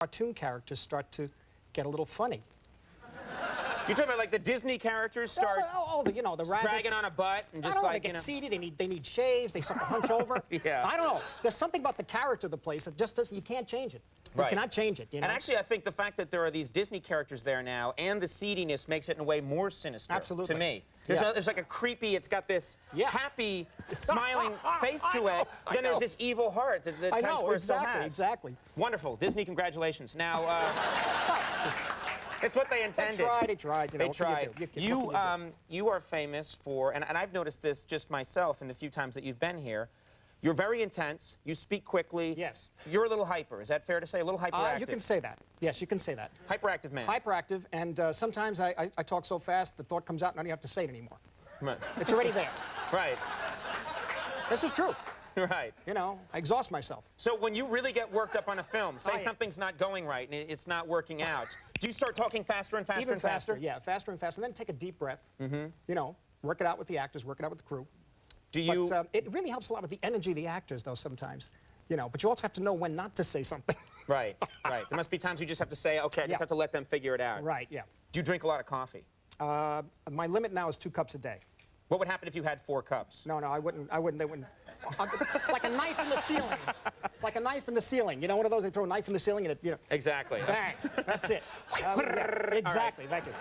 cartoon characters start to get a little funny. You're talking about like the Disney characters start the rabbits. dragging on a butt and just like, they get seated, they need shaves, they start to hunch over. Yeah. I don't know. There's something about the character of the place that just doesn't, you can't change it. You Right. cannot change it, you know? And actually, I think the fact that there are these Disney characters there now and the seediness makes it in a way more sinister. Absolutely. To me. Yeah. There's like a creepy, it's got this Yeah. happy, smiling face to it. Then there's this evil heart that the Times Square still has. Exactly. Wonderful. Disney, congratulations. Now, it's what they intended. They tried. You know, They tried. You You are famous for, and I've noticed this just myself in the few times that you've been here, you're very intense, you speak quickly. Yes. You're a little hyper, is that fair to say? A little hyperactive? You can say that. Yes, you can say that. Hyperactive man. Hyperactive, and sometimes I talk so fast, the thought comes out and I don't have to say it anymore. Right. It's already there. Right. This is true. Right. You know, I exhaust myself. So when you really get worked up on a film, say Yeah. something's not going right and it's not working out, do you start talking faster and faster Even and faster? Yeah, faster and faster. And then take a deep breath. You know, work it out with the actors, work it out with the crew. Do you... But it really helps a lot with the energy of the actors, though, sometimes. You know, but you also have to know when not to say something. Right, right. There must be times you just have to say, okay, I just have to let them figure it out. Right, yeah. Do you drink a lot of coffee? My limit now is 2 cups a day. What would happen if you had 4 cups? No, I wouldn't. They wouldn't. Like a knife in the ceiling. Like a knife in the ceiling. You know, one of those, they throw a knife in the ceiling and it, you know. Exactly. Bang. That's it. Yeah, exactly. Right. Thank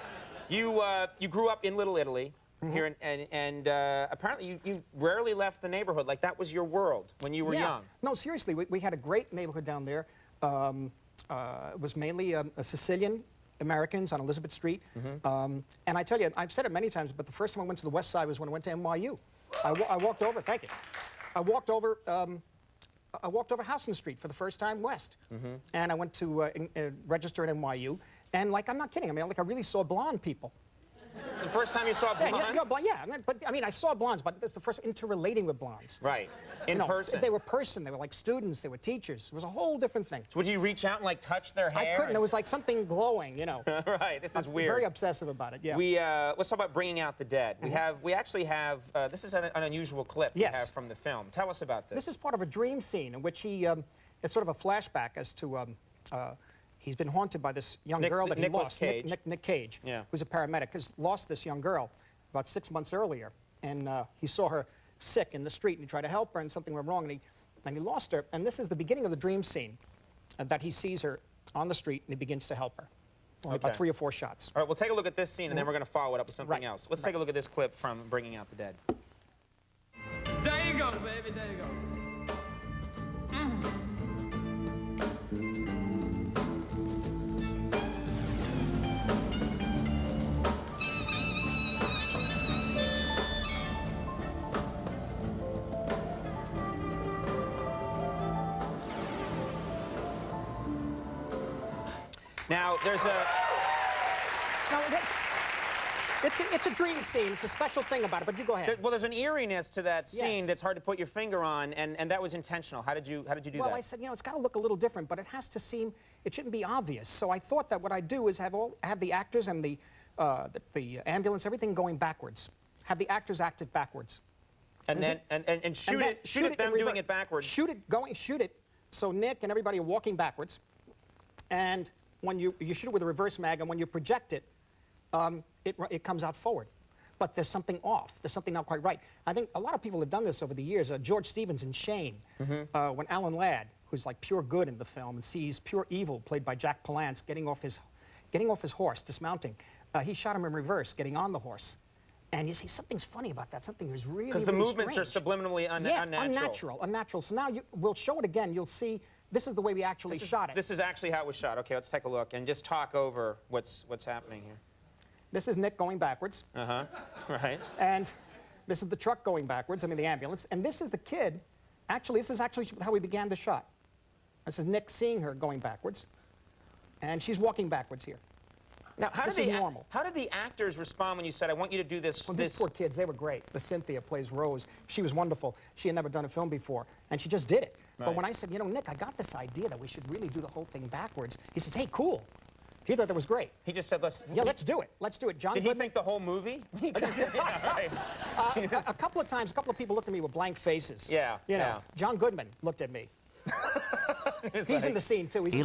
you. You grew up in Little Italy. Here and apparently you rarely left the neighborhood. Like that was your world when you were young. No, seriously, we had a great neighborhood down there. It was mainly Sicilian Americans on Elizabeth Street. And I tell you, I've said it many times, but the first time I went to the West Side was when I went to NYU. I walked over. Thank you. I walked over Houston Street for the first time west, and I went to register at NYU. And like, I'm not kidding. I mean, like I really saw blonde people. The first time you saw blondes? Yeah, I saw blondes, but it's the first interrelating with blondes. Right, in person. They were they were like students, they were teachers. It was a whole different thing. So would you reach out and like touch their hair? I couldn't, it was like something glowing, you know. Right, this is weird. Very obsessive about it, yeah. Let's talk about Bringing Out the Dead. We actually have, this is an unusual clip we have from the film. Tell us about this. This is part of a dream scene in which he, it's sort of a flashback as to, he's been haunted by this young girl that he lost. Nick Cage, who's a paramedic, has lost this young girl about 6 months earlier. And he saw her sick in the street, and he tried to help her, and something went wrong, and he lost her. And this is the beginning of the dream scene, that he sees her on the street, and he begins to help her. About 3 or 4 shots. All right, we'll take a look at this scene, and then we're going to follow it up with something else. Let's take a look at this clip from Bringing Out the Dead. There you go, baby, there you go. Now, there's a... No, it's a dream scene. It's a special thing about it, but you go ahead. Well, there's an eeriness to that scene that's hard to put your finger on, and that was intentional. How did you do that? Well, I said, you know, it's got to look a little different, but it has to seem, it shouldn't be obvious. So I thought that what I'd do is have the actors and the ambulance, everything going backwards. Have the actors act it backwards. And then shoot it them doing it backwards. Shoot it. So Nick and everybody are walking backwards. And when you shoot it with a reverse mag, and when you project it, it comes out forward. But there's something off. There's something not quite right. I think a lot of people have done this over the years. George Stevens in Shane, when Alan Ladd, who's like pure good in the film, and sees pure evil, played by Jack Palance, getting off his horse, dismounting, he shot him in reverse, getting on the horse. And you see, something's funny about that. Something is really, because the movements are subliminally unnatural. Unnatural. So now we'll show it again. You'll see. This is the way we actually shot it. This is actually how it was shot. Okay, let's take a look and just talk over what's happening here. This is Nick going backwards. Right. And this is the truck going backwards, I mean the ambulance. And this is the kid. Actually, this is actually how we began the shot. This is Nick seeing her going backwards. And she's walking backwards here. Now, how did the actors respond when you said, I want you to do this? Well, these poor kids, they were great. The Cynthia plays Rose. She was wonderful. She had never done a film before, and she just did it. Right. But when I said, you know, Nick, I got this idea that we should really do the whole thing backwards, he says, hey, cool. He thought that was great. He just said, let's do it. Let's do it. Did he think the whole movie? Yeah, right. A couple of times, a couple of people looked at me with blank faces. Yeah. You know, John Goodman looked at me. He's in the scene, too.